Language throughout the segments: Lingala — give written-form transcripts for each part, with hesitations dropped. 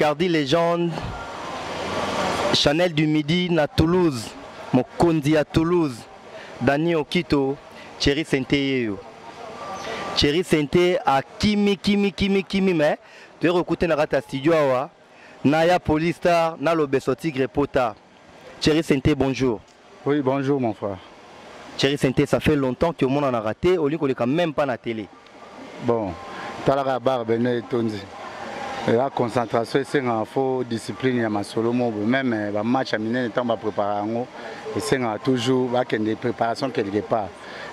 Bacardi légende, Chanel du Midi na Toulouse, Mokondi à Toulouse, Dani Okito, Thierry Sainté. Thierry Sainté à Kimi, mais tu as écouté na rata studio awa, Naya Polystar, na Lobeso Tigre Pota. Thierry Sainté, bonjour. Oui, bonjour mon frère. Thierry Sainté, ça fait longtemps que le monde en a raté, au lieu qu'on n'est quand même pas à la télé. Bon, tu as la barbe et tondi. La concentration, c'est une fausse discipline, il y a ma solo, même le match à miner, temps va préparer, et c'est toujours des préparations quelque part.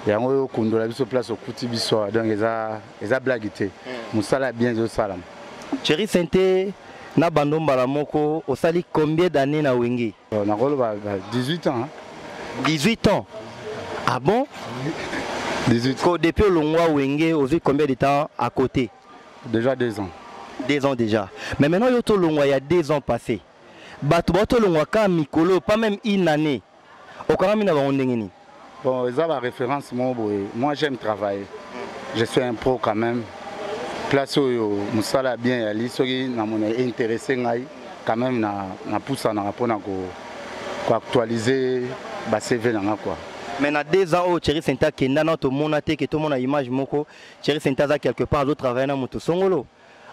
Il y a un condola sur place au Kouti Bissoa, donc ils ont blagué. Moussala bien au salam. Thierry Sainté, na bandom balamoko, au sali combien d'années na Wengi? On a 18 ans. Hein? 18 ans? Ah bon? 18 ans. Depuis le mois Wengi, vous avez combien de temps à côté? Déjà 2 ans. 2 ans déjà. Mais maintenant, il y a 2 ans passés. Bato le mois quand Mikolo, pas même une année. Au Karamina va on n'engeni. Bon, ils ont la référence, moi j'aime travailler. Je suis un pro quand même. Place où Moussala bien ali, soki na mon intéressé quand même na poussa na rapport na ko actualiser ba CV na quoi. Mais na 2 ans au Thierry Sainté kenda na to monate que tout le monde a image moko Thierry Sainté za quelque part d'autre travailler na moto songolo.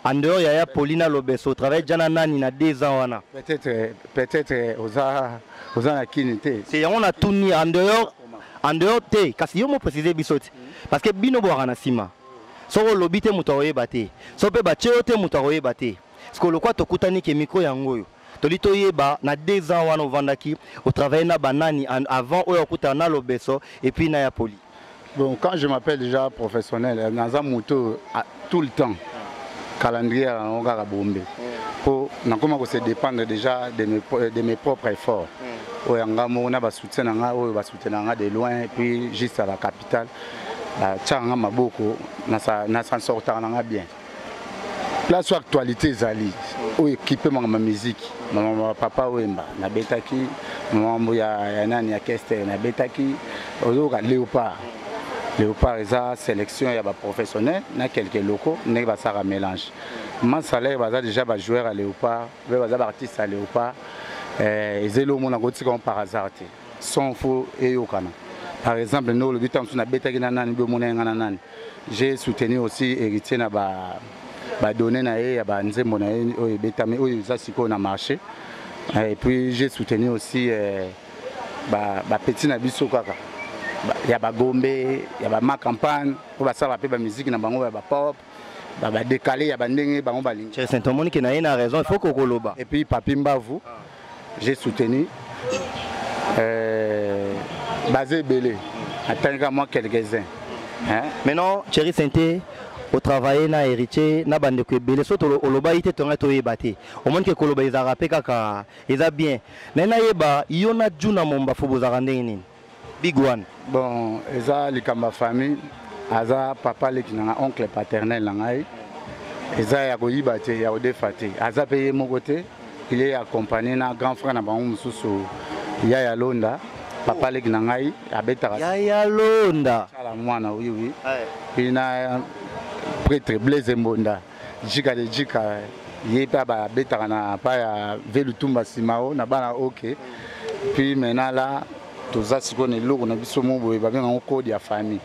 En dehors il y a Paulina Lobeso travaille jana nani na 2 ans wana. Peut-être aux na kinité. C'est on a tout ni en dehors te kasi yo mo préciser bisoti parce que bino bo na sima. Soko lobite mutaroye bate. Sope ba cheote mutaroye bate. Parce que le quoi to kutani ke micro yango yo. Tolito yeba na 2 ans wana ovandaki au travail na banani avant oyo kutana Lobeso et puis na ya poli. Bon, quand je m'appelle déjà professionnel, naza moto tout le temps. Calendrier on ga bombe. Pour na comment se dépendre déjà de mes propres efforts. Oyanga mo na ba soutien nga oyo ba soutien nga de loin et puis juste à la capitale. Tchanga maboko na s'en sortir nga bien. Place sur actualité zali o équipé ma musique. Maman papa Wemba na betaki, maman ya nani ya Kester na betaki, ozoka Léopard. Léopard eza sélection ya ba professionnel na quelques locaux ne ba ça mélange. Man salaire baza déjà ba joueur à Léopard, baza ba artiste à Léopard. Ezelo mona goti comme par hasard. Son faux et yokana. Par exemple, nous le but on a betaki na nani be mona ngana nani. J'ai soutenu aussi héritier na ba donné na ya ba nzembo na o betami o za siko na marché. Et puis j'ai soutenu aussi ba petit na biso kaka. Il y a Gombe, il y a ma campagne, on va savoir la musique, na bango ba pop, ba décalé, il y a bandenge, bango ba ligne. C'est un monde qui n'a rien à raison, il faut qu'on koloba. Et puis Papi Mbavu, j'ai soutenu basé Belé. Attends moi quelques-uns. Maintenant, Thierry Sainté au travail na héritier na bande ko belé soto oloba ite tonga to yebate. Au monde que koloba ils a rappé kaka, ils a bien. Mais na yeba, yona juna momba fo bozaka ndenge nini. Big one. Bon, eza likamba famille, aza papa leki na oncle paternel na ngai. Eza ya koyiba te ya odefate. Aza payé mon côté, il est accompagné na grand frère na bango mususu ya Londa. Papa leki na ngai abetaka. Ya Londa. Sala mwana oui. Puis na prêtre Blaise Mbonda. Jika de jika yepa ba betaka na pa ya Velutumba Simao na bana OK. Puis maintenant là tous ça c'est qu'on est lourd on a vu ce mot et bien on code ya famille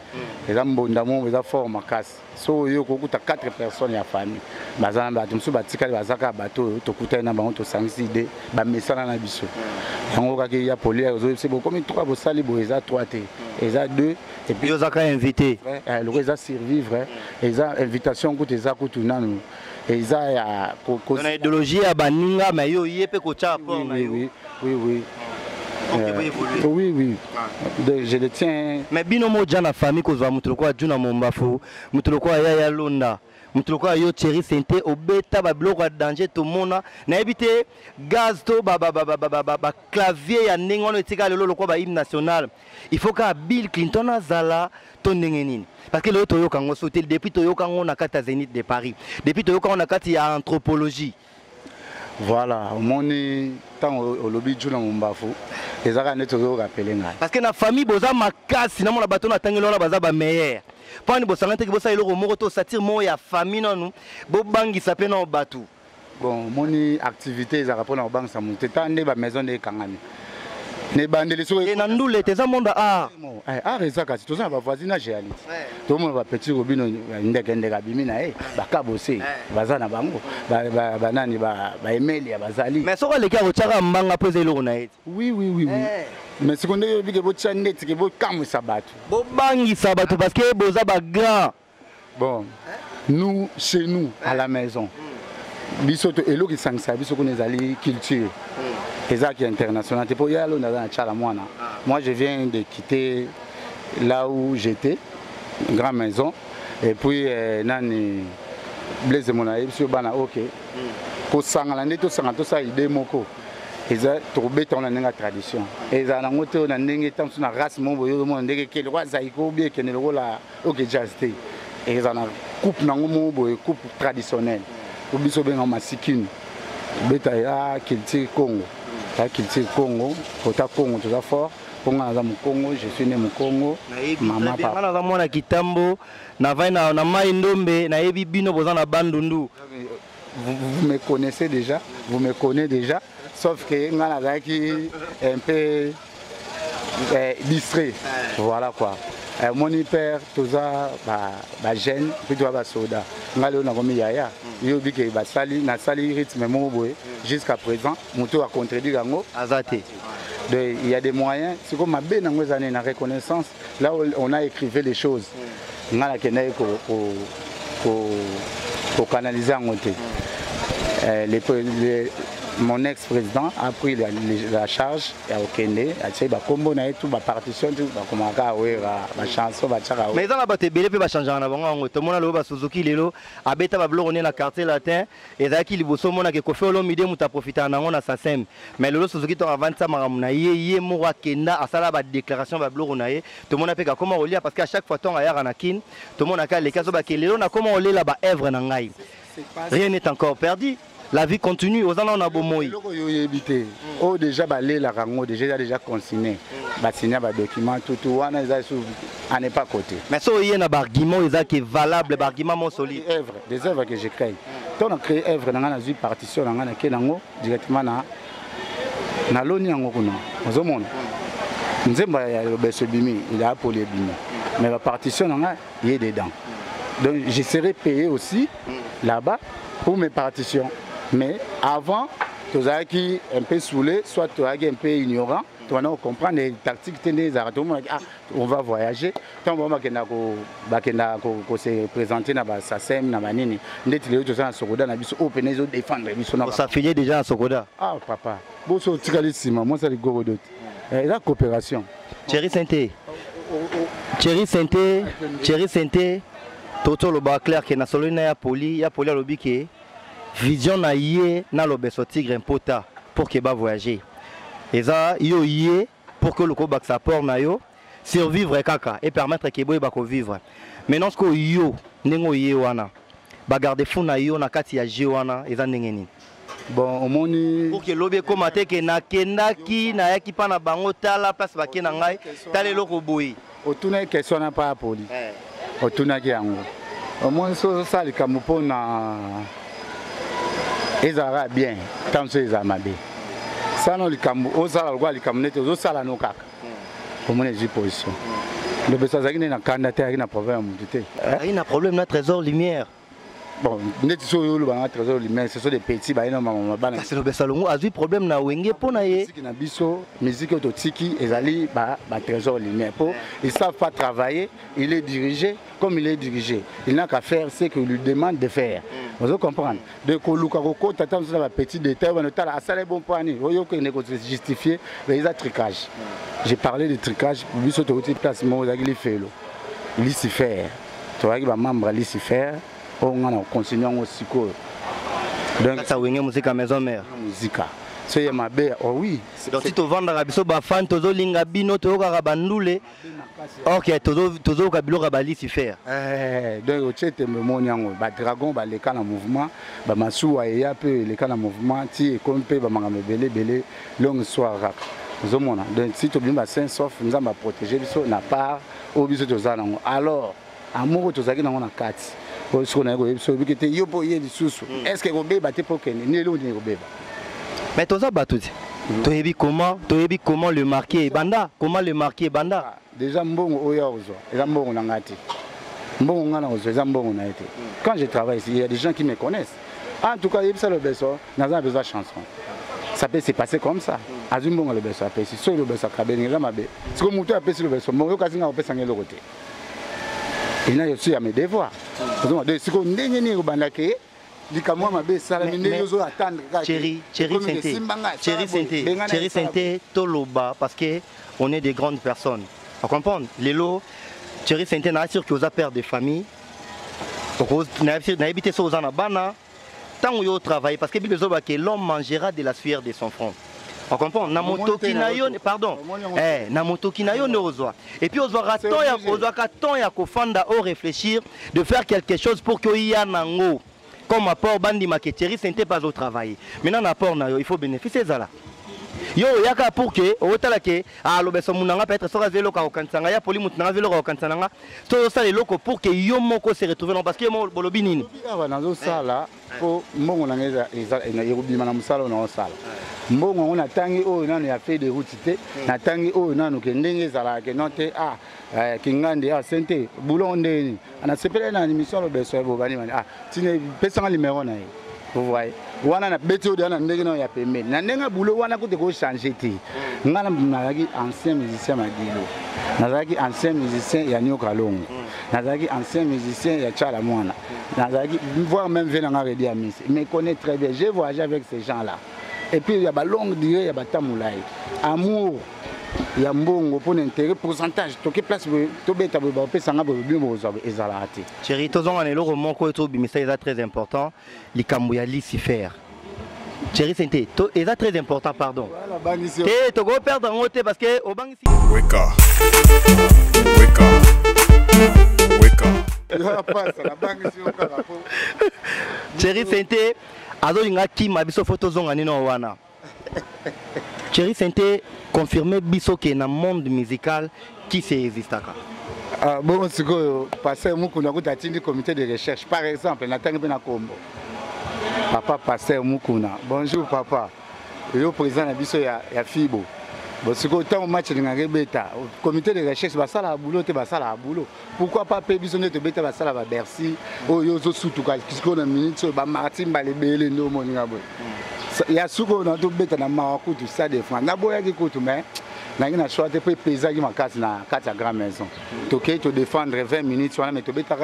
et là mbonda mo eza fort makasi so yo ko kuta 4 personnes ya famille bazana ba tumsu batika bazaka bato to kuta na bango to sangisi de ba mesana na biso yango ka ke ya poli c'est bon comme 3 bo sali bo eza 3 te eza 2 et puis ozaka invité le eza survivre eza invitation kuta eza kutu nanu eza ya ko na idéologie ya baninga mais yo yepe ko chapo oui. Oui. Je le tiens. Mais binomo jana famille ko zwa mutuloko ajuna mombafu, mutuloko ya Londa, mutuloko yo Thierry Sainté obeta ba bloko danger to mona na ebité gaz to ba clavier ya nengono etika lelo lokwa ba hymne national. Il faut que Bill Clinton azala to ndengenini. Parce que le toyoka ngo sauter depuis toyoka ngo na kata Zénith de Paris. Depuis toyoka ngo na kata ya anthropologie. Voilà, moni tant au lobby juna mombafu. Ezaka neto zo rappeler ngai. Parce que na famille boza makasi na mona bato na tangelo na baza ba meilleur. Pani bosanga te ki bosa eloko moko to satire mo ya famille nanu bo bangisa pe na bato. bon moni activité za rapport na banque sa monte tande ba maison de kangami ne bandeli so et nandule teza monde art eza kasi toza na ba voisinage ya lit to mo ba petit robino ndeke bimi na ba kabose baza na bango ba nani ba emeli ya bazali mais soko leki akotiaka mbanga mpo eza eloko na ye oui mais seconde bike botia neti ke bokamwisa bato bobangisa bato parce que boza bagrand. Bon, nous, chez nous, à la maison, bisoto elo ki sangisa biso ko nezali culture. Eza qui international. Te po ya lo na chala mwana. Moi je viens de quitter là où j'étais, grande maison, et puis nani Blaise Monaï biso bana OK. Ko sangala ndeto sanga to sa idée moko. Eza to beta on na tradition. Eza na ngote on ndenge tamsu na race mo boyo mo ndenge ke le roi zaiko bien ke ne le la OK jazz day. Et ils ont une coupe coupe traditionnelle. Ils ont une masikine. Ils ont une culture Congo. La culture Congo, côté Congo, tout ça fort. Congo, je suis né au Congo. Maman, papa. Moi, Kitambo, na Maïndombe, na Ebibino, na Bandundu. Vous me connaissez déjà, vous me connaissez déjà. Sauf que je suis un peu distrait. Voilà quoi. Mon père, tout ça, jeune, puis tu vas soda. Ngalo na komi yaya, yo bike ba sali na sali rythme mo boye jusqu'à présent, moto a contredit gango azate. Il y a des moyens, c'est comme ma belle dans années na reconnaissance, là où on a écrivé les choses. Ngala kenaye ko canaliser en côté. Mon ex-président a pris la charge au Kenya, a dit que la partition, la chanson, mais dans la bataille, il va changer en avant. Tout le monde a Suzuki, Lelo, a bêta va bloquer dans la quartier latin, et Zaki Liboso, mon a que fait au midi, mouta profiter en avant, ça sème. Mais le Suzuki, tu as 25 maramuna, yé, moura, kenda, à ça la déclaration va bloquer. Tout le monde a fait comment on lit, parce qu'à chaque fois, tu as un anakin, tout le monde a qu'à les cas, Lelo, on a comment on lit là-bas, Èvre, Nangaï. Rien n'est encore perdu. La vie continue, aux gens on a beau moï. Oh déjà balé la rango déjà consigné. Ba signer ba document tout wana za sur à n'est pas côté. Mais ça il y a un argument qui est valable, argument mon solide. Des œuvres que j'ai créées. Quand on a créé œuvre dans la partition dans la kenango directement na loni yango kuna. Ozomona. Nzemba ya Roberto Bimi, il a pour les bimi. Mais la partition là, il est dedans. Donc je serai payé aussi là-bas pour mes partitions. Mais avant, tu as qui un peu saoulé, soit tu as un peu ignorant, tu vas comprendre les tactiques, on va voyager. Quand on va se présenter dans la SACEM, dans la Nini, on va défendre. Ça finit déjà à Sokoda. Ah, papa. Moi, c'est le Gorodot. La coopération. Thierry Sainté. Thierry Sainté. Toto le bas clair que na solo na ya poli à l'obiki. Vision na yé na lobeso tigre impota pour que ba voyager. Et ça yo yé pour que le kobak sa port na yo survivre kaka et permettre que boy ba ko vivre. Maintenant ce que yo nengo yé wana ba garder fou na yo na kati ya je wana eza ndengeni. Bon omoni pour que lobe komate ke na kendaki na yaki pa na bango tala place ba ke na ngai tale loko boy. Otuna question na pa poli. Otuna ki yango. Omoni so ça le kamupo na ezara bien tant que ça mabe ça non le kamu ozala lwa le kamunete ozosala no kaka komone ji position le besoin zakine na kanda te na problème mutete il na problème na trésor lumière bon net so yo le ba trésor lumière ce sont des petits ba ina mama bana c'est le besalongo a eu problème na wenge pona ye musique na biso musique autotiki ezali ba trésor lumière pour ils savent pas travailler il est dirigé comme il est dirigé il n'a qu'à faire ce que lui demande de faire. Vous comprenez? De Kolukako, tu as un petit détail, tu as un bon point, tu justifier les tricage. J'ai parlé de tricage, puis sur le place, il fait Lucifer. Tu vois, il va membre Lucifer, on a continué aussi. Donc, ça a une musique à maison mère. Musique. C'est ma belle, oh oui. Donc, si tu vends la biso, fan, tu as linga bino, tu as bandule. Ok, toujours au cabilo rabali si faire. Donc, tu sais, me dragon, les cas en mouvement, Massou, et un peu les cas en mouvement, ti et comme peu, belé, longue soirée. Donc, si tu as bien sain, sauf, nous avons protégé, na part, au biso de Zanango. Alors, amour, tu as dit dans la carte. ce qu'on a dit que yo pour y sous est-ce que robeba te pour que ne lo ni robeba mais toza batuti toyebi comment le marquer banda comment le marquer banda déjà mbongo oya ozo eza mbongo na ngati mbongo ngana ozo eza mbongo na été quand je travaille ici il y a des gens qui me connaissent en tout cas yebisa le beso naza besoin chanson ça peut se passer comme ça azumbongo le beso apesi so le beso kabeni ngela mabe siko mutu apesi le beso mo yo kazinga opesa ngelo côté il y a aussi à mes devoirs donc de siko ndenge ni robandake likamwa mabe sala ndenge zo attendre chéri Sainté toloba parce que on est des grandes personnes à comprendre lelo chéri Sainté na sûr que aux père de famille na habité ça aux bana tant où yo travaille parce que bibezoba que l'homme mangera de la sueur de son front. On comprend na moto kinayo pardon na moto kinayo ne ozwa et puis ozwa katon ya kofanda au réfléchir de faire quelque chose pour que y a nango comme apport bandi marketerie Sainté pas au travail maintenant apport na yo il faut bénéficier ça là yo yaka pour que otala ke lo beso munanga peut être sora velo ka okansanga ya poli mutanga velo ka okansanga to ça les locaux pour que yo moko se retrouver non parce que mo bolobi nini na zo sala po mbongo na ngeza na yerubima na musala na osala mbongo on atangi o nanu ya fait de route te na tangi o nanu ke ndenge zala ke note kingande Sainté boulon ndeni ana sepele na émission lo beso bo bani mani tine pesa numéro na vous voyez wana na beto de na ndenge na ya pembe na ndenga boulot wana ko te ko changer te ngana nazaki ancien musicien Magilo nazaki ancien musicien ya Nyoka Longo nazaki ancien musicien ya Tchala Mwana nazaki voire même venanga Redi Amis me connaît très bien j'ai voyagé avec ces gens là et puis il y a ba longue durée il y a ba tamulai amour ya mbongo pour l'intérêt pourcentage to ke place to beta ba pesa nga bo bimo zo ezala ate chéri tozon anelo moko to bimisa eza très important likambo ya Lucifer chéri Sainté to eza très important pardon te to go perdre ngote parce que au bangisi weka la passe la bangisi o kala po chéri Sainté azo linga ki mabiso photo zonga nino wana chéri Sainté confirmer biso que dans le monde musical qui c'est existaka bon siko passer mukuna ko tatindi comité de recherche par exemple na tangi na Kombo papa passer mukuna bonjour papa yo président na biso ya Fibo bon siko tant match ngake beta comité de recherche basala boulot te basala boulot pourquoi pas pe biso ne te beta basala ba Bercy o yo zo sutuka kisiko na minute ba Martin balebele ndo moninga boy ya suko na to beta na makutu ça défend na boya ki kutu mais na ngina choix te pe pesa ki makasi na kati ya grande maison to ke to défendre 20 minutes wana mais to beta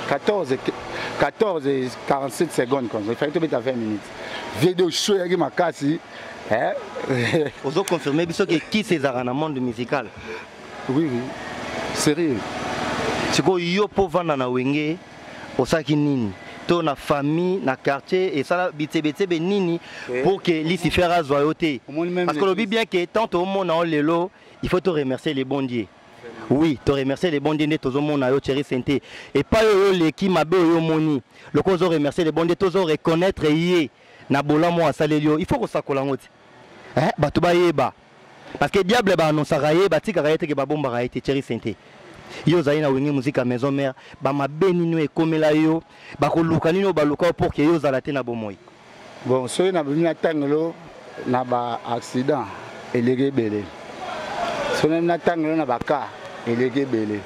14 47 secondes comme ça il fallait to beta 20 minutes vidéo show ya ki makasi ozo confirmer biso que qui c'est dans le monde musical oui sérieux siko yo po vanda na wenge osaki nini to na famille na quartier et ça bitebete nini pour que Lucifer azwa yote parce que le bien que tant au monde en lelo il faut te remercier les bons dieux oui te remercier les bons dieux de tozo mona yo chéri Sainté et pas yo les qui mabe yo moni le ko zo remercier les bons dieux tozo reconnaître yé na bolamo asalelio il faut ko sakola ngoti bato ba yeba parce que diable ba annonçara yé batika raete ke ba bomba raete chéri Sainté yo zali na wenge musique à maison mère ba mabeni no ekomela yo ba ko luka nino ba luka pour que yo zala te na bomoi bon so na bimina tangelo na ba accident elege belé so na tangelo na ba cas elege belé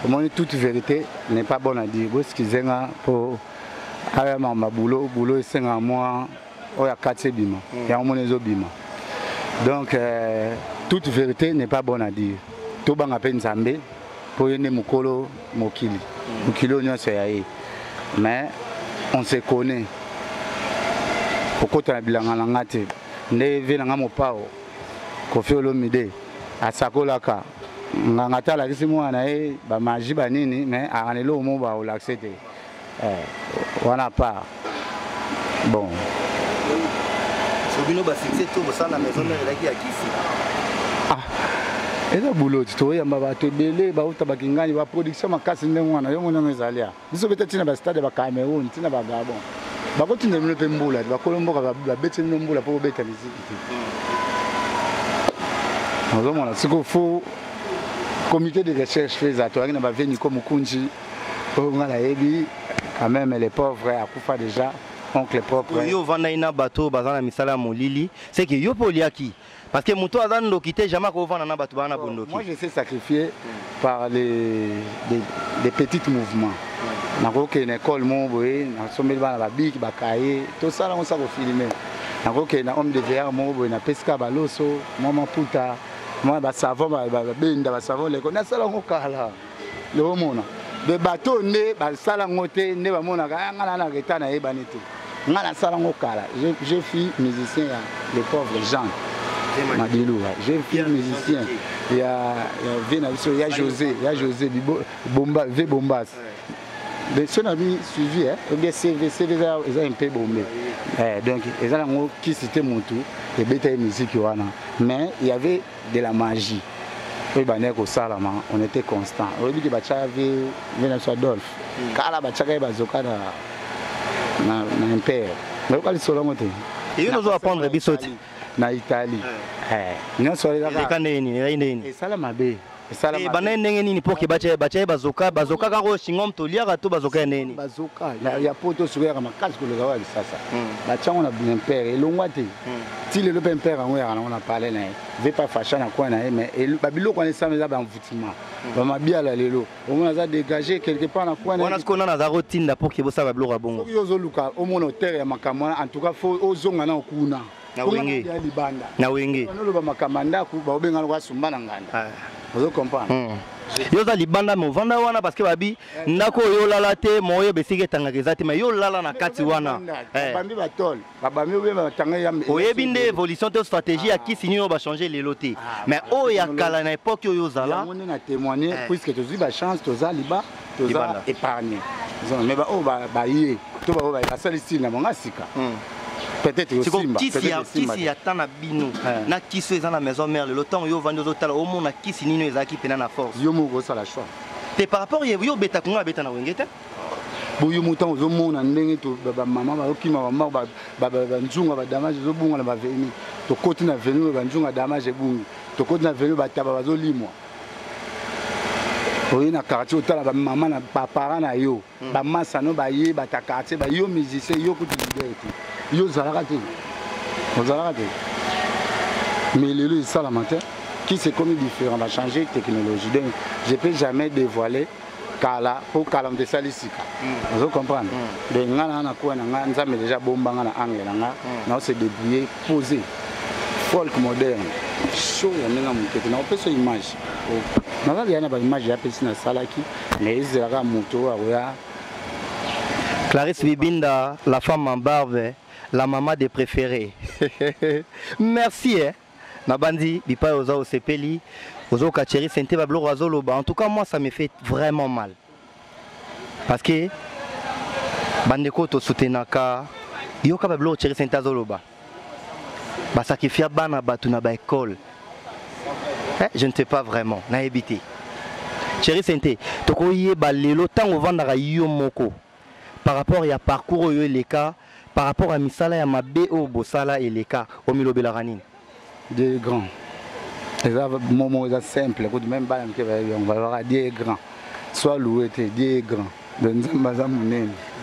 mon toute vérité n'est pas bonne à dire parce que zenga pour aya ma boulot esenga moi oya katse bima ya monezo bima donc toute vérité n'est pas bonne à dire to banga pe nzambe pour yene mukolo mokili mukilo nyonso ya ye mais on se connaît okota bilanga na ngate nde vena nga mopao Koffi Olomide asakolaka ngata la kisi mwana e ba maji ba nini mais anelo mo ba olaxete wana pa bon sobino ba succès to bo sana maison mère la ki akisi eza boulot to yamba bato ebele bauta bakingani ba production makasi nde mwana yo mwana ngezalia biso beta tina ba stade ba Cameroun tina ba Gabon bakotinda mino pe mbula bakolomboka ba beti mino mbula po beta miziki nazomona siko fo comité de recherche fait za to akina ba veni comme kunji On a dit quand même les pauvres à Koufa déjà, oncle propre. Yo vanaina bateau bazana misala molili, c'est que yo poliaki. Parce que Mouto Azan ne quittait jamais qu'on vend un bateau bana bondoki. Moi je sais sacrifier par des petits mouvements. Nako ke une école mon boy, na sommet bana ba big ba cahier, tout ça là on ça ko filmer. Nako ke na homme de VR mon boy na pesca baloso, maman puta, moi ba savon ba benda ba savon le ko na sala ngo kala. Le mona. De bateau ne ba sala ngote ne ba mona ka ngala na reta na ebani te. Ngala sala ngo kala. Je suis musicien les pauvres gens. J'ai fait musicien. Il y a José, Bomba, V Bombas. Mais son ami suivi, c'est déjà un peu bombé. Donc, ils ont qui c'était mon tour, et bêta musique. Mais il y avait de la magie. On était constant. On dit que Bacha avait Adolphe. Kala Bacha Bazoka na impère. Mais quand ils sont là, et nous allons apprendre Bissoti. Na Italie. Non so les et ça la mabe. Et ça la mabe. Bana ndenge nini pour que bacha bazoka ka ko shingom to liaka to bazoka neni. Bazoka ya poto sourire ma casse ko le gawa sasa. Bacha on a bien père et longwate. Si le père on a parlé na. Veut pas fâcher na quoi na mais babilo connaît ça mais ça en foutima. Ba mabia la lelo. On a dégagé quelque part na quoi na. On a ce qu'on a na routine pour que bossa babilo rabongo. Yo zo luka au mon terre ya makamana en tout cas faut ozonga na okuna. Na wenge na wenge no ba makamanda ku ba obenga kwa sumba na nganda vous comprenez yo za libanda mo vanda wana parce que babi ndako yo lala te moyo besike tanga kezati mais yo lala na kati wana bambi batol babami obe batanga ya oyebi nde évolution te stratégie ya kisi nino ba changer les lotés mais o ya kala na époque yo zala on a témoigné puisque tu as chance tu as liba tu as épargné mais ba o ba yé to ba ba sali style na monga sika peut-être aussi kisi ya tana bino na kisi eza na maison mère le temps yo vandi ozotala au monde na kisi nino ezaki pena na force yo moko ça la choix te par rapport yo beta konga beta na wengete bo yo mutan ozomona ndenge to ba mama ba okima ba nzunga ba damage zobunga na ba veni to koti na veni ba nzunga damage bungi to koti na veni ba taba bazolimwa oyi na quartier otala ba mama na papa na yo ba masano ba ye ba ta quartier ba yo musicien yo kuti liberté yo zalakate mais le ça la matin qui c'est comme différent va changer technologie donc je peux jamais dévoiler kala pour kala de salisika vous comprenez donc ngana na ko na nganza mais déjà bomba ngana angle na se débrouiller poser folk moderne show ya ninga mukete na opeso image na va yana ba image ya pesi na salaki mais ezaka moto ya Clarisse Bibinda, la femme en barbe, la maman des préférés. Merci. Nabandi, Bipa Oza Osepeli, Ozo Kacheri, Sente Bablo Razoloba. En tout cas, moi, ça me fait vraiment mal. Parce que, Bandeko to soutenaka, Yoka Bablo Cheri Sente Azoloba. Basakifia Bana Batuna Ba école. Je ne sais pas vraiment. Na habité. Cheri Sente, Toko Ye Balelo, Tango Vandara Yo Moko. Par rapport à parcours les cas, par rapport à Misala et à ma BO Bosala et les cas, au Milo Belaranine. Des grands. Les moments simples, même on va avoir des grands. Soit loué, des grands.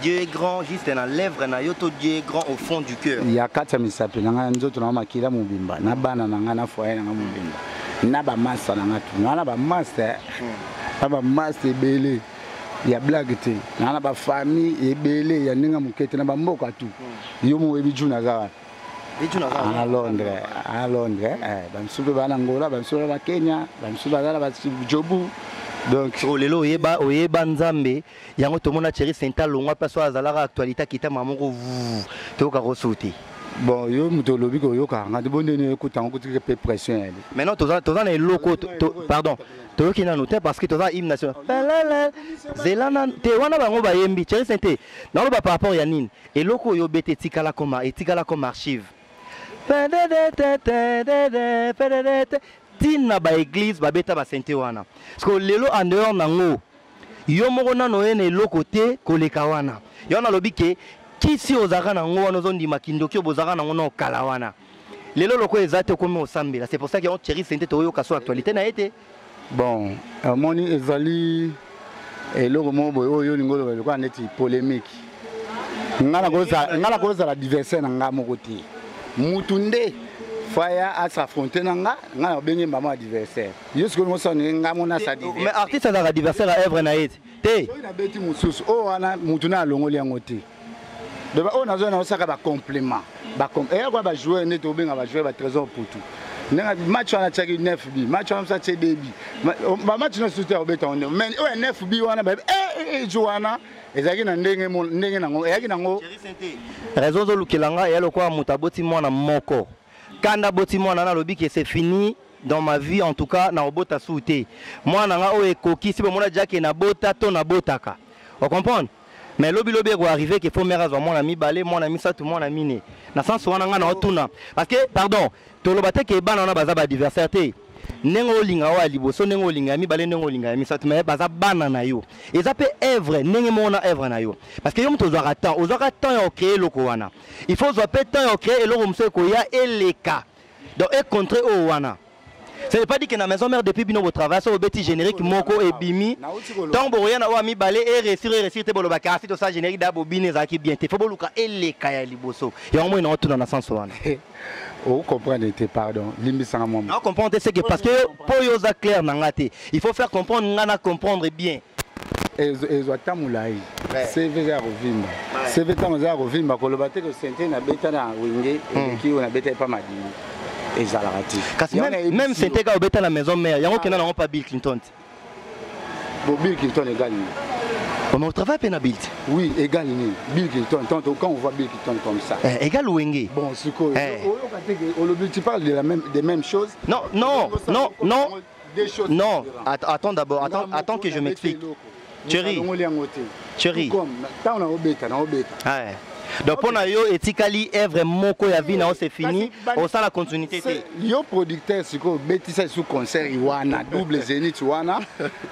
Dieu est grand, juste dans lèvre, Dieu est grand au fond du cœur. Il y a 4 misapi, nzoto na makila mubimba, na bana na foyer na mubimba. Na ba massa na tu, na ba massa. Na ba massa belé. Il y a blague te na ba famille et belé ya ninga mukete na ba mboka tu yo mo webi juna za à Londres ba msupe ba Angola ba msupe ba Kenya ba msupe ba Jobu donc lelo oyeba nzambe yango tomona Thierry Senta longwa paso azalaka actualité kita mamoko to ka rosuti bon yo mutolobi ko yo ka ngati bondene ko tango ko pe pression maintenant toza na eloko pardon toyoki na noter parce que toza hymne national zelana te wana bango bayembi Thierry Sente na par rapport ya nini eloko yo bete etikala comme archive tina ba église ba beta ba Sente wana parce que lelo en dehors nango yo moko nano ene eloko te koleka wana yo na lobi ke kisi ozaka nango wana ozondima kindoki bozaka nango na okala wana lelo loko ezate comme osambela c'est pour ça que Thierry Sente toyoka sur actualité na été bon moni ezali et le moment où il y a une polémique. Ngana koza l'adversaire nanga mokoti. Mutunde faya à s'affronter nanga bengi maman adversaire. Jusque nous sommes ngamona sa adversaire. Mais artiste a adversaire à œuvre na yet. Te. Il a beti mususu o ana mutuna longoli yangote. De ba on a zona osaka ba complément. Ba quoi ba jouer net obenga ba jouer ba trésor pour tout. Match on a tchaki 9 bi, match on a tchaki 2 bi. Ba match na soutien obeta on mais o 9 bi wana ba Joana ezaki na ndenge nango ezaki nango raison zo lukelanga ya lokwa mutaboti mwana moko kanda boti mwana na lobi que c'est fini dans ma vie en tout cas na obota souté mwana nga o ekoki si mona jake na bota to na botaka on comprend mais lobi ko arriver que faut mera zo mwana mibale mwana misatu mwana mine na sens wana nga na otuna parce que pardon to lobate ke bana na baza ba diversité nengo linga wa liboso nengo linga mibale nengo linga misatu mais baza bana na yo eza pe œuvre nenge mona œuvre na yo parce que yo mto zo temps ya créer loko wana il faut zo pe temps ya créer eloko mso ko ya eleka donc et contrer o wana. Ce n'est pas dit que na maison mère depuis bino au travail so beti générique moko et bimi tant boya na wa mibale et réussir te bolo bakasi to ça générique d'abo bine za ki bien te faut boluka eleka ya liboso ya mo ina otuna na sens wana. Vous comprenez, pardon. On comprend c'est que parce que pour yosa clair nangate, il faut faire comprendre ngana comprendre bien. C'est déjà revimba. C'est déjà revimba. Quand le bâtiment de Saint-Étienne a bêta na wingé, qui on a bêta pas mal. Et ça l'a raté. Même Saint-Étienne a bêta la maison mère. Yango qui n'a pas Bill Clinton. Bill Clinton est gagné. On travaille à Bill. Oui, égal Bill Clinton. Quand on voit Bill Clinton comme ça. Égal ou Wenge. Bon, c'est quoi? Tu parles des mêmes choses. Non. Non. Attends d'abord. Attends que je m'explique. Chérie. Donc pour yo etikali œuvre moko ya vie na c'est fini on sent la continuité yo producteur siko betisa sous concert iwana double zénith wana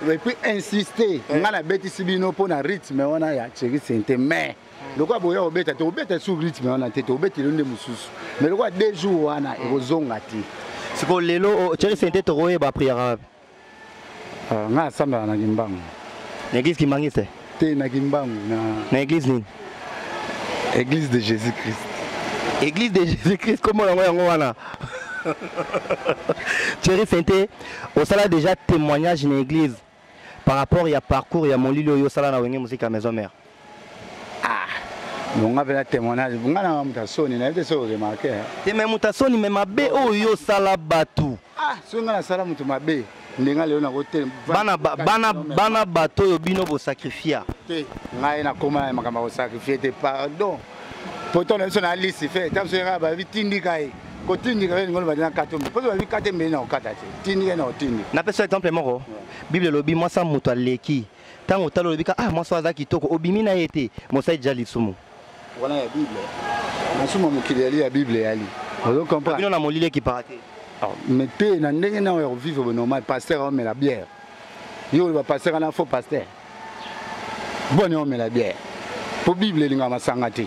et puis insister ngana betisi bino pour na rythme wana ya Thierry Saint-Étienne mais le quoi boya obeta to obeta sous rythme wana te to obeta londe mususu mais le quoi 2 jours wana ekozonga ti siko lelo Thierry Saint-Étienne to royeba prière nga samba na kimbangu l'église qui mangise te na kimbangu na église ni Église de Jésus-Christ. Église de Jésus-Christ, comment on a Thierry Saint-Étienne, on a déjà témoignage dans l'église par rapport à parcours, il y a mon lit, il y a musique à maison mère. Ah, on a un témoignage, on a un mutation, il y a des choses remarquées. Tu as mutation, mais ma bé, oh yo sala batu. Ah, si on a sala mutu ma bé. Bana bato yo bino bo sacrifier. Ngai na koma makamba bo sacrifier te pardon. Pourtant on a liste fait, tam sera ba vitindi kai. Ko tindi kai ngolo ba na katombe. Parce que ba katembe na okata te. Tindi na otindi. Na pesa exemple moko. Bible lobi moi sa muto aleki. Tango talo lobi ka moi so azaki toko obimi na yete. Mo sa jali sumu. Voilà la Bible. Na sumu mukili ya Bible yali. Vous comprenez? Bino na molile qui parate. Mais tu na ndenge na vivre normal pasteur on met la bière. Yo le pasteur na faux pasteur. Bon on met la bière. Pour Bible linga masangati.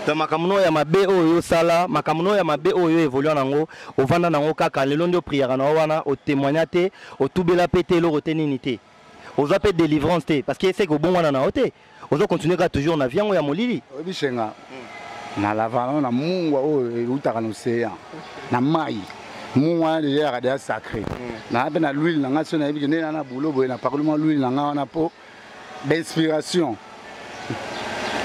Donc makamuno ya mabe oyo sala, makamuno ya mabe oyo évolue nango, o vanda nango kaka lelo ndio prière na wana o témoigner o tubela pété lo reteninité. O zo pe délivrance té parce que c'est que bon wana na oté. O zo continuer ka toujours na viango ya molili. Obishenga. Na lavano na mungu o utaka no seya. Na mai. Moi déjà radé sacré na na l'huile na so na bi na boulot boy na parlement l'huile na na po d'inspiration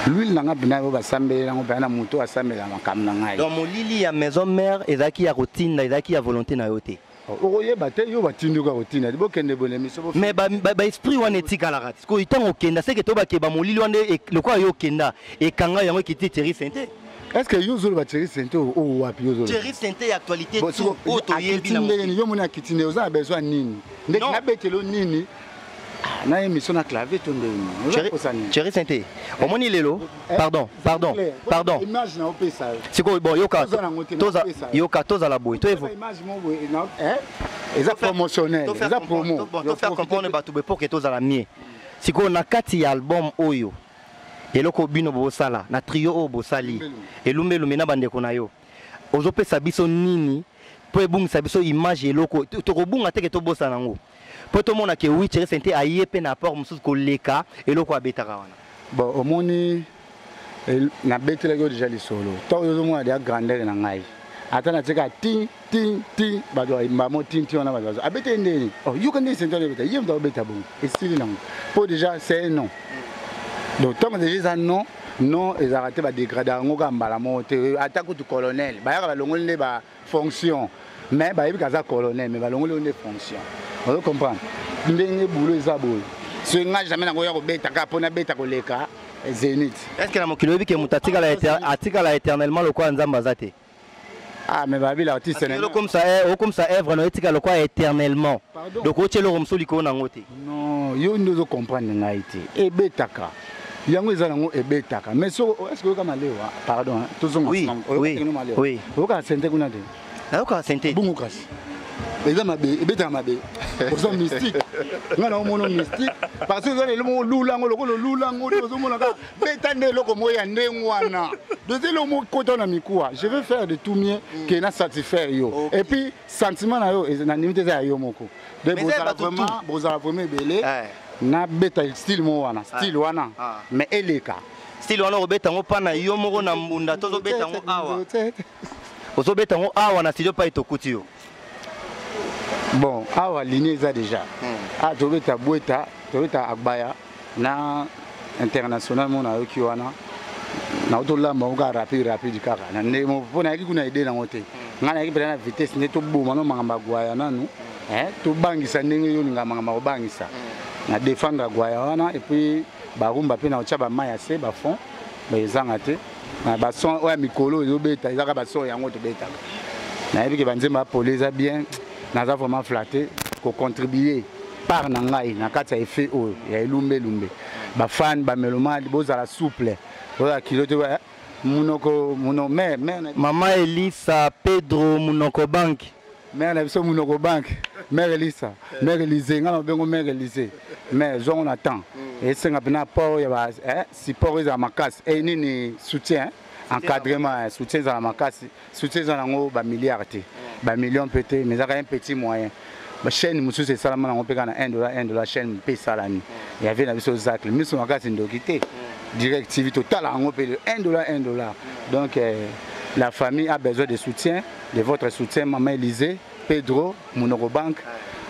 l'huile na bina ba sambe na ba na muto asambe na makam na ngai donc molili ya maison mère ezaki ya routine ezaki ya volonté na yote okoyeba te yo batindi ka routine bo kende bolemi so mais ba esprit wana etika la rat ko itango kenda c'est que to ba ke ba molili wana le quoi yo kenda e kanga yango kiti Thierry Saint-Étienne. Est-ce que vous avez Thierry Saint-Étienne ou wapi yo Thierry Saint-Étienne actualité tout auto yebi na yo mona kitine vous avez besoin nini ndek na betelo nini na émission na clavier tonde Thierry Saint-Étienne au moni lelo pardon image na opesa c'est quoi bon yoka toza la boy to evo image mo eza promotionnel eza promo to faire comprendre ba to be pour que toza la mie c'est quoi na kati ya album oyo eloko bino bosala na trio o bosali elumbelu mena bandeko na yo ozopesa biso nini po ebungisa biso image eloko tokobunga teke to bosa nango po to mona ke oui Thierry Sainté ayepe na apport mususu ko leka eloko abetaka wana. Bon omoni na betela ko déjà les solo to yo mo ya grandeur na ngai atana tika ti bado mamo ti on a bado abete ndeni oh you can listen to it yim do beta bon et style non pour déjà c'est non donc tant que déjà non ils arrêté ba dégrader ngoka mbala monte attaque du colonel ba ya ba longole ba fonction mais ba yebi kaza colonel mais ba longole ne fonction on comprend ndenge boulot ezabo ce nga jamais na ko ya ko beta ka pona beta ko leka Zénith. Est-ce que la mokilo que mutatika la éternellement le quoi nzamba zate? Ah mais babi l'artiste c'est comme ça œuvre no etika le quoi éternellement. Donc o tshelo romso liko na ngote. Non, yo ndozo comprendre ngaite. E betaka. Yango ezala ngo e betaka. Mais so est-ce que comme lewa? Pardon, tout son oui. Oui. Oka sente kuna de. Oka sente. Bungu kasi. Eza mabe, ebeta mabe. Ozo mystique. Ngana omono mystique parce que le mo lulango lokolo lulango ozo mona ka betande loko moya ndengwana. Deuxième le mot koto na mikuwa. Je vais faire de tout mien que na satisfaire yo. Et puis sentiment na yo na limite za yo moko. De bozala vraiment belé. Na beta style mo wana, style wana. Mais eleka. Style wana obeta ngo pa na yo moko na mbunda tozo beta ngo awa. Ozo beta ngo awa na studio pa itokuti yo. Bon, awa ligne ça déjà. Ah, tu veux ta boîte, tu veux ta agbaya, na international mon ayo kiwana. Na auto là manga rapide kaka. Na ndemo pona yaki kuna idée na ngote. Ngana yaki pena vitesse ne to boma no manga gwaya nanu. To bangisa ndenge yo nga manga bangisa. Na défendre gwaya wana et puis ba rumba pe na ocha ba maya se ba fond. Ba ezanga te. Na ba son oya mikolo yo beta, ezaka ba son yango to beta. Na yebi ke banzema poleza bien. Nous avons vraiment flatté pour contribuer par Nangaï, dans le effet où il y a lumbe. Les fans, les mélomanes, ils sont souples. Maman Elisa, Pedro, Munoko Bank. Mère Elisa, Munoko Bank. Mère Elisa, Mère Elisa, Mère Elisa. Mais on attend. Et c'est un peu de support à ma casse. Et ni soutien. Encadrement, soutien à ma casse, soutien à la milliard, million peut-être, mais ça a un petit moyen. La chaîne, monsieur, c'est ça, on peut gagner $1, chaîne, paye ça l'année. Il y avait la mission Zacle, mais son magasin de quitter. Directivité totale, on paye $1. Donc, la famille a besoin de soutien, de votre soutien, Maman Élisée, Pedro, Munoko Bank.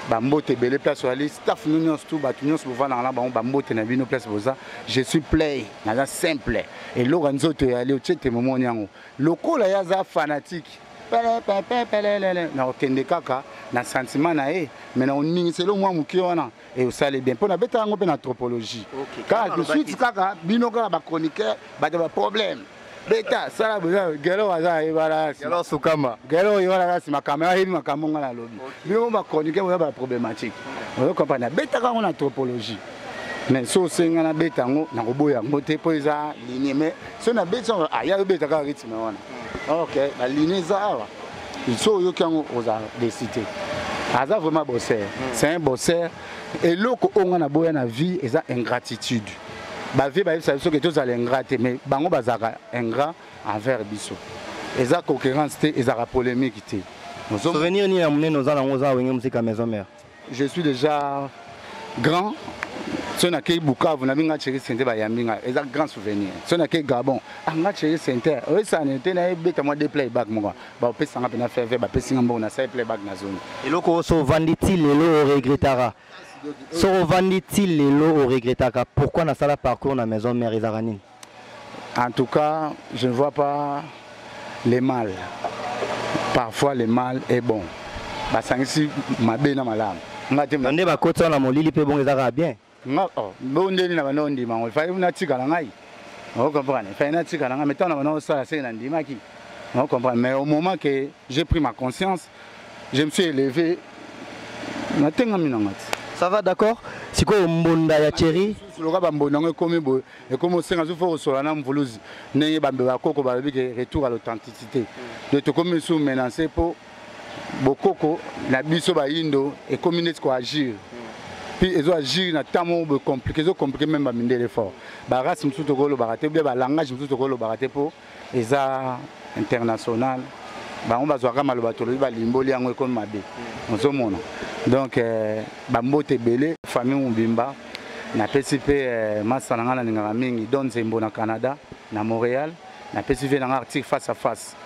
Bambote belé place sur la liste staff nous tout batunions souvent dans la bambote na bino place boza je suis play na simple et lorenzo to aller au tete momo nyango lokola ya za fanatique na okende kaka na sentiment na e mais na oningi selo mwa muki wana et au sale bien pour na beta ngo pe na anthropologie car de suite kaka bino kaka ba chroniqueur ba de problème beta sala boza gelo waza ebala gelo sukama gelo yona si makamera hivi makamonga na lobby bino ba chroniqueur boza ba problématique on comprend beta ka on anthropologie mais so senga na beta ngo na koboya ngote po eza ligne mais so na beta ya beta ka rythme wana OK la ligne za awa so yo kango oza décider aza vraiment bosseur c'est un bosseur et loko onga na boya na vie eza ingratitude ba vie ba ça so que tous allent ingrater mais bango bazaka ingrat envers biso eza concurrence te eza polémique te souvenir ni amné nos ala ngoza wenge musika maison mère je suis déjà grand so na kei Bukavu na binga Thierry Sainté ba yambinga eza grand souvenir so na kei Gabon anga Thierry Sainté o ça n'était na beta moi de playback mo ba pesa nga pena faire ba pesa nga na sai playback na zone eloko so vanditi lelo regrettara. So vendit-il les lots au regrettaka? Pourquoi n'a pas parcours dans la maison mère Isaranine? En tout cas, je ne vois pas les mal. Parfois, le mal est bon. Parce que si ma belle malam. On est à côté de la molili pe bon Isara bien. Non, bon deni na banondi ma. Il faut une tika na ngai. On comprend. Il faut une tika na ngai. Maintenant, on a ça c'est nandi maki. On comprend. Mais au moment que j'ai pris ma conscience, je me suis élevé. Na tenga minangati. Ça va d'accord? C'est quoi mbonda ya Thierry? Le gars mbonda ngo komi bo et comme senga zo fo so na mvuluzi neye bambe ba koko ba biki retour à l'authenticité. De te comme sous menacer pour bokoko na biso ba indo et communauté ko agir. Puis ils ont agir na tamo compliqué, ils ont compliqué même ba minde l'effort. Ba race msuto ko lo baraté ba langage msuto ko lo baraté pour eza international. Ba on ba zo kama lo batolo ba limboli yango comme mabe. Ozomona. Donc bambote belé famille Mubimba na PCP masananga na ngara mingi Don Zembo na Canada na Montréal na PCP na article face à face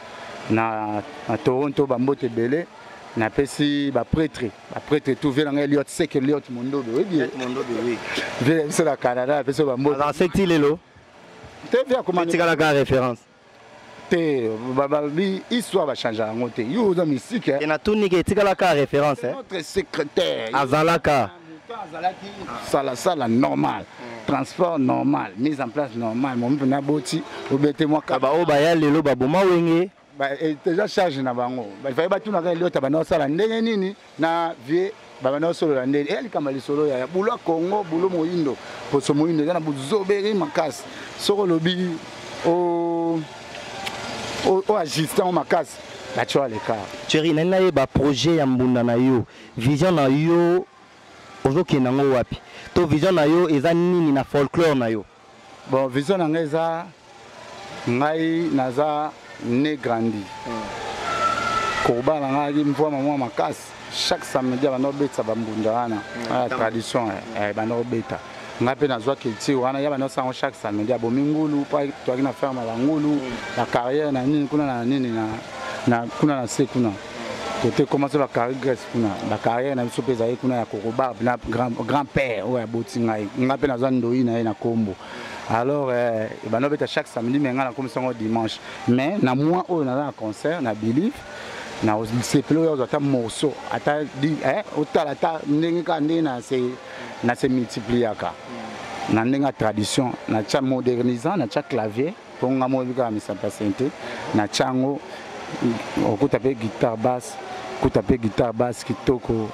na Toronto bambote belé na PCP ba prêtre tout vient na Eliot Sek Eliot Mondobe oui bien Mondobe oui c'est la Canada PCP bambote dans secteur lelo te vient comment tu as la référence histoire va changer en côté. Yo dans musique. Et na tout nique tu as la référence hein. Notre secrétaire. Azalaka. Sala normal. Transport normal, mise en place normal. Mon na boti obete moi ka. Ba o ba ya lelo ba boma wenge. Ba déjà charge na bango. Ba fa ba tuna ka liota ba na sala ndenge nini na vie ba na solo la ndenge. Elle kama li solo ya bulo Congo, bulo moyindo. Poso moyindo na buzoberi makasi. Soko lobi o assistant makas la tu as les cas Thierry nana ba projet ya mbunda na yo vision na yo ozoki nango wapi to vision na yo eza nini na folklore na yo bon vision na ngeza ngai naza né grandi koba na ngai mvua mama makas chaque samedi bano betsa bambunda wana tradition bano beta ngape nazwa kilti wana ya bano sango chaque samedi abomingulu pa toaki na ferme la ngulu la carrière na nini kuna na nini na kuna na se kuna côté commencer la carrière Grèce kuna la carrière na biso peza kuna ya kokoba na grand père ouais botinga ngape nazwa ndoi na kombo alors bano beta chaque samedi menga na comme sango dimanche mais na moi o na concert na Believe na c'est plus aux autres morceaux ata di otala ta ndenge ka ndenge na se multipliaka na ndenga tradition na cha modernisant na cha clavier pour nga mo bika mi sapasente na chango okutape guitare basse kitoko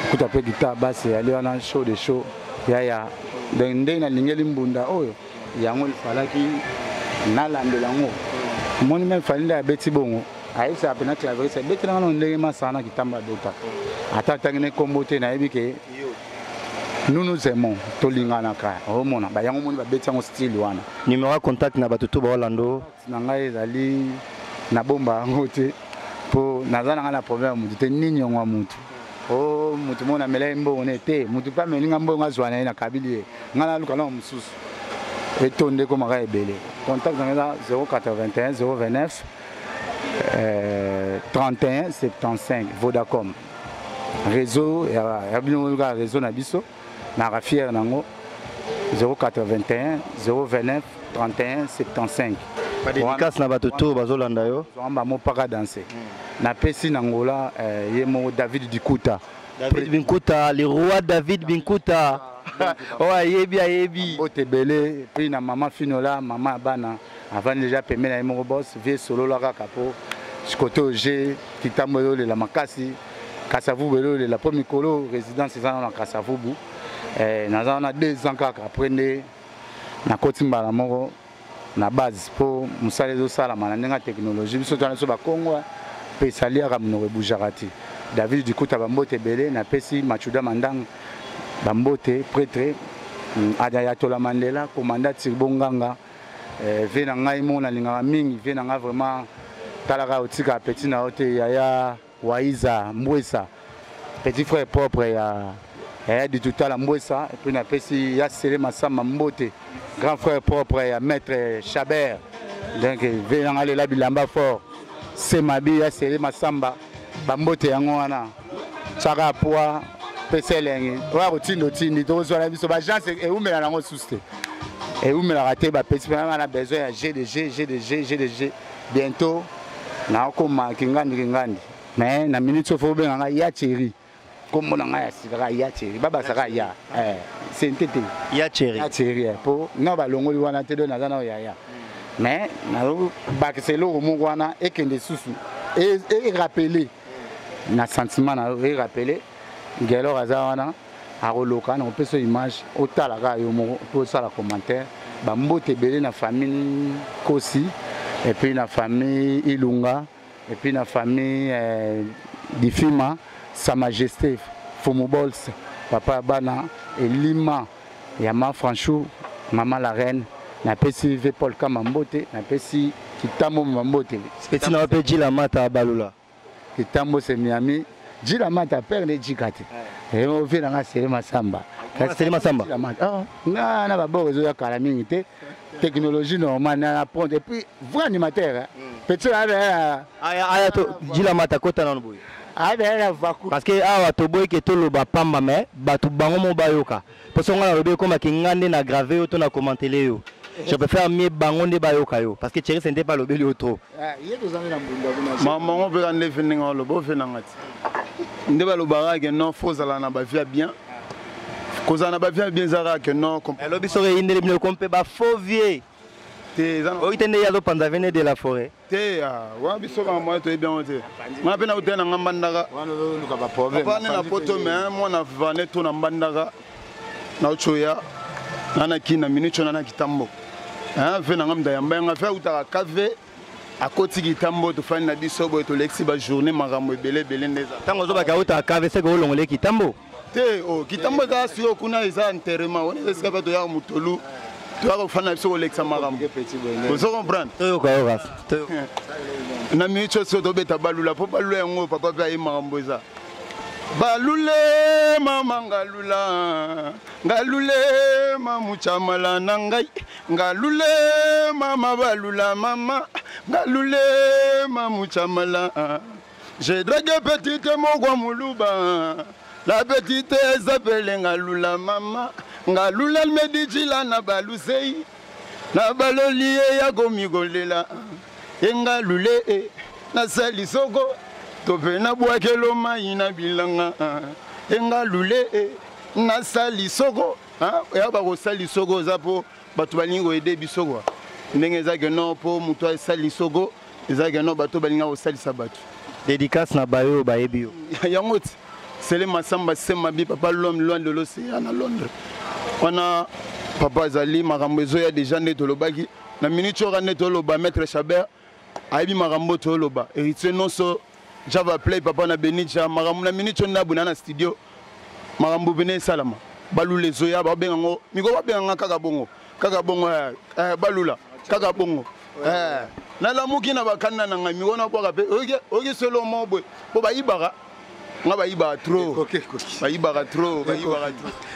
okutape guitare basse ya leona show de show ya ndenge na lingeli mbunda oyo yango falaki na landela ngo moni même falinda ya beti bongo ayi sa pena clavier c'est beti na ndenge masana kitamba dota ata tangene kombote na ebike nous aimons tolingana ka omona ba yango moni ba beti ngo style wana numéro contact na batutu ba Orlando na ngai ezali na bomba ngote po nazana na problème mutu te nini ngwa mutu o mutu mona mela mbo ne te mutu pa melinga mbo ngazwana na kabili ngana luka na mususu etonde ko maka ebele contact na 081 029 31 75 Vodacom réseau ya bino ka réseau na biso na rafier nango 081 029 31 75 ba dédicace na batutu bazolanda yo zomba mo paka danser na pesi nangola yemo David Bikuta le roi David Bikuta oh ayebi Botebele puis na maman Finola maman bana avant déjà pemé na mo boss vie solo la kapo chikoto G kitambo le la makasi Kasavubu le la premier colo résidence ça na Kasavubu naza na 2 ans kaka aprendre na kotimba na moko na base pour musale zo sala mananga technologie biso tana so ba Kongo pe salia ka mnore bujarati David Bikuta bambote belé na pesi Machuda Mandang bambote prêtre Ayatollah Mandela commandant Tirbonganga vena ngai mona linga mingi vena nga vraiment talaka otika petit na ote ya Waiza Mbwesa petit frère propre ya du tout à la Mbwesa et puis na pesi ya Sele Masamba Mbote grand frère propre ya maître Chabert donc vena nga la bilamba fort c'est mabi ya Sele Masamba bambote yango wana chaka poa peselengi wa rotindo tindi to zo la biso ba gens e umela nango suste et umela raté ba petit vraiment na besoin ya GDG bientôt na ko ma kingandi mais na minute fo be nga ya Thierry comme na nga ya sika ya Thierry baba saka ya c'est ntete ya Thierry po na ba longoli wana te do na zana ya mais na ba keselo mo wana e kende susu et rappeler na sentiment na rappeler ngelo azawana a roloka na peso image otala ka yo mo to sala commentaire ba mbote belé na famille Kosi et puis la famille Ilunga et puis la famille Difima Sa Majesté Fomobols papa Bana et Lima Yama Franchou maman la reine na pesi ve Paul Kamambote na pesi Kitamo Mambote petit na pe la mata balula Kitamo c'est Miami Jila mata père ne jikate. Et on fait dans Sélé Massamba. Sélé Massamba. Ah, na ba bo réseau ya calamité. Technologie normale na prendre et puis vrai animateur. Petit aya to Jila mata kota na boy. Parce que awa to boy ke to lo ba pamba me batu bango mo bayoka. Parce qu'on a lobe comme ngande na gravé auto na commenter yo. Je préfère mieux bangonde bayoka yo parce que Thierry Sente pas lobe yo trop. Maman on peut en définir le beau fenangati. Ndeba lo barage non faut ala na ba via bien. Koza na ba via bien zara que non. Lobi sore inde le kompe ba faux vieux. Oitende ya lo panza vene de la forêt. Te wa biso ka mo to bien ote. Ma pena utena ngambandaka. Wana lo luka ba problème. Papa na poto mais moi na vane to na mbandaka. Na uchoya. Nana kina minicho nana kitambo. Vena ngamda yamba nga fa utaka kave. A côté kitambo to fani na biso bo to lexi ba journée makambo ebele bele ndeza. Tango zo ba ka utaka kave se ko longole kitambo. Te kitambo za sio kuna isa enterrement. On est escapé to ya mutolu. Tu vas faire sur l'examen. Vous comprenez? Na micho so to beta balula po balula ngo papa ba imamboza. Balule mama ngalule mamuchamala nangai ngalule mama balula mama ngalule mamuchamala. J'ai dragué petite mogwa muluba. La petite s'appelle ngalula mama. Ngalula medijila na balusei na baloliye ya gomigolela engalule na salisoko tope na bwakelo mai na bilanga engalule na salisoko ya ba ko salisoko zapo batu balingo ede bisoko ndenge za geno po muto salisoko za geno batu balinga ko salisa batu dédicace na bayo ba ebio yangoti Sélé Massamba Semabi papa l'homme loin de l'océan à Londres. On a papa Zali Marambo Zoya déjà né tolobaki na minute ne toloba maître Chabert aibi Marambo toloba héritier non so Java play papa na Benija Marambo na minute na bunana studio Marambo bene salama balule Zoya ba bengo miko ba benga kaka bongo balula kaka bongo na la muki na bakana na ngami wona boka pe oke solo mobwe bo ba ibara ngaba trop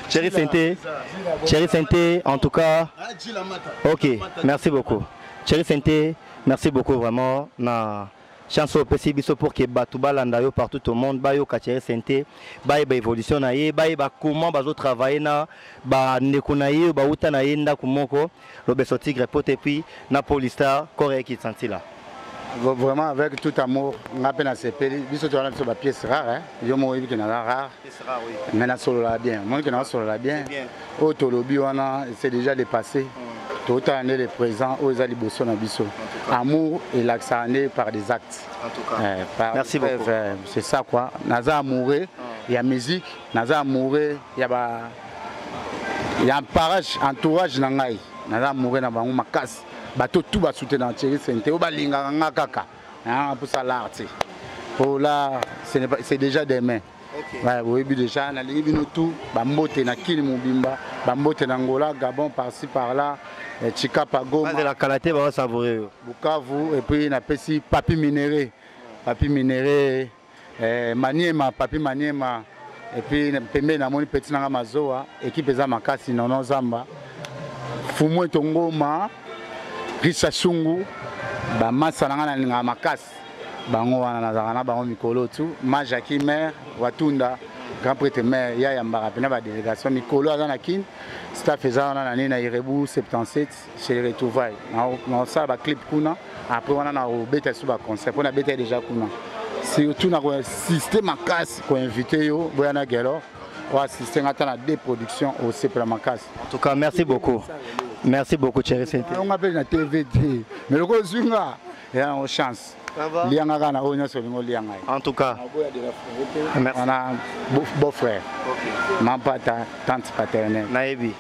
Thierry Sente en tout cas. OK, merci beaucoup. Thierry Sente, merci beaucoup vraiment na chance au PCBiso pour que Batouba Landayo partout au monde bayo Thierry Sente ba évolution na ye ba comment bazo travailler na ba nekuna ye ba uta na yenda kumoko le beso tigre pote puis na Polistar correct qui senti là. Vraiment avec tout amour, on a peine à se payer. Biso tu as une pièce rare, je m'en qui n'a rare. Pièce rare oui. Mais na solo la bien, moi qui n'a solo la bien. Au tolobi on a c'est déjà dépassé. Tout année les présents aux alibosso na biso. Amour et l'accent par des actes. En tout cas. Merci beaucoup. C'est ça quoi. Naza amoureux, il y a musique, naza amoureux, il y a un entourage nangai. Naza amoureux na bango makasi. Bato tout va soutenir dans Thierry Sente au balinga ngakaka pour ça l'art pour là c'est déjà demain ouais oui déjà na lingi bino tout bambote na kini mubimba bambote na Angola Gabon par-ci par-là Chikapa Goma de la qualité va savourer Bukavu et puis na pesi papi minéré Maniema papi Maniema et puis pembe na moni petit na mazoa équipe za makasi nono zamba Fumu Tongoma Risa Sungu, Massa Nanga Makas, Bango Nazarana, Bango Mikolo, tout, Majaki Maire, Watunda, Grand Prêtre Maire, Yayambara, Penaba délégation, Mikolo Azanakin, staff Ezana, Nina Irebu, 77, chez les Retrouvailles. On a un clip Kuna, après on a un bête sous le concept, on a bête déjà Kuna. Surtout, on a un système Makas qu'on a invité, Boyana Gelo, pour assister à des productions au CEP Makas. En tout cas, merci beaucoup. Merci beaucoup, Thierry Sente. On appelle la TVT. Mais le gros Zunga, il y a une chance. En tout cas, merci. On a un beau-frère. Ma tante paternelle. Naebi.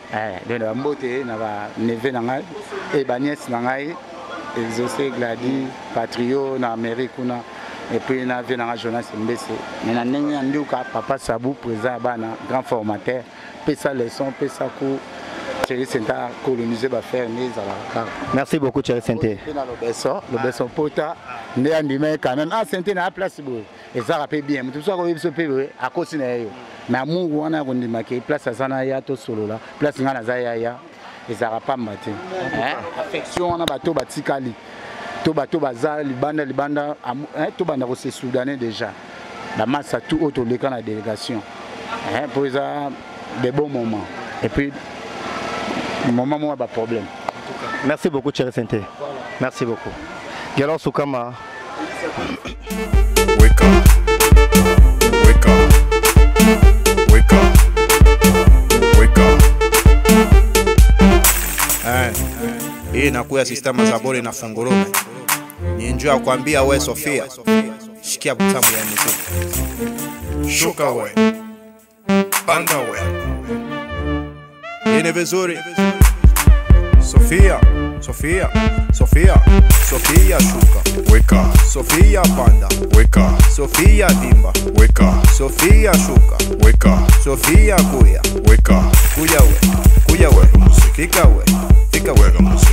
Mbote, neveu nangai, et nièce nangai, exaucé Gladi, Patrio, na Amérique, et puis na vie na Jonas Mbese. Mais na nenga nduka papa Sabou présent bana grand formateur, pesa leçon, pesa cours. Thierry Sente a colonisé va faire merci beaucoup Thierry Sente. Le Besson Pota, né en Dimé Canon. Ah, Sente na place. ça rappelle bien tout ça ko biso pe a kosi na yo mais amungu wana ko ndima ke place sana ya to solo la place ngana za ya ezara pas matin affection wana bato batikali to bato baza libanda to banda ko se soudanais déjà la masse à tout autre le camp la délégation pour ça des bons moments et puis moment moi pas problème. Merci beaucoup Thierry Sainté. Merci beaucoup. Galon Soukama. Wake up. Wake up. Wake up. Wake up. Hii inakuya sistema za bore na fungurume. Ni njoo kuambia wewe Sofia. Shikia butamu ya muziki. Shuka we. Panda we. Yene vizuri. Sofia, Sofia, Sofia, Sofia shuka, weka, Sofia panda, weka, Sofia dimba, weka, Sofia shuka, weka, Sofia kuya, weka, kuya we, fika we,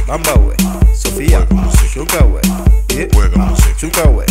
bamba we, Sofia, shuka we, shuka we.